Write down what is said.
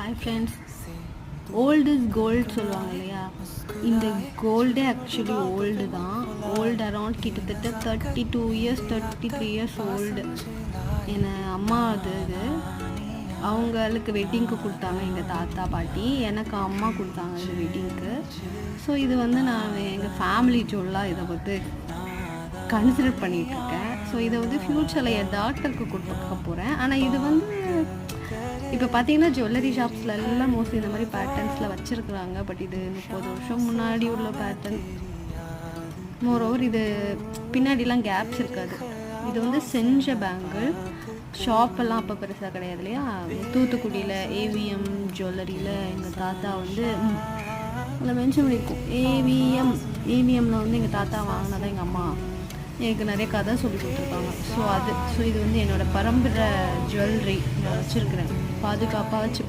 Hi friends, old is gold சொல்லுவாங்க இல்லையா? இந்த கோல்டே ஆக்சுவலி ஓல்டு தான். ஓல்டு அரௌண்ட் கிட்டத்தட்ட 32 இயர்ஸ் 33 இயர்ஸ் ஓல்டு. என்னை அம்மா இது அவங்களுக்கு வெட்டிங்க்கு கொடுத்தாங்க எங்கள் தாத்தா பாட்டி. எனக்கு அம்மா கொடுத்தாங்க இது வெட்டிங்க்கு. ஸோ இது வந்து நான் எங்கள் ஃபேமிலி ஜுவல்லாக இதை வந்து கன்சிடர் பண்ணிகிட்ருக்கேன். ஸோ இதை வந்து ஃப்யூச்சரில் என் டாக்டருக்கு கொடுக்க போகிறேன். ஆனால் இது வந்து இப்போ பார்த்தீங்கன்னா ஜுவல்லரி ஷாப்ஸில் எல்லாம் மோஸ்ட்லி இந்த மாதிரி பேட்டர்ன்ஸில் வச்சுருக்குறாங்க. பட் இது 30 வருஷம் முன்னாடி உள்ள பேட்டர்ன். மோரோவர் இது பின்னாடிலாம் கேப்ஸ் இருக்காது. இது வந்து செஞ்ச பேங்கிள். ஷாப்பெல்லாம் அப்போ பெருசாக கிடையாது இல்லையா? தூத்துக்குடியில் ஏவிஎம் ஜுவல்லரியில் எங்கள் தாத்தா வந்து அதில் மென்ஷன் பண்ணியிருக்கோம். ஏவிஎம்மில் வந்து எங்கள் தாத்தா வாங்கினதான் எங்கள் அம்மா எனக்கு நிறைய கதை சொல்லி கொடுத்துருக்காங்க. ஸோ இது வந்து என்னோடய பரம்பரை ஜுவல்லரி நான் வச்சுருக்கிறேன். பாதுகாப்பாக வச்சு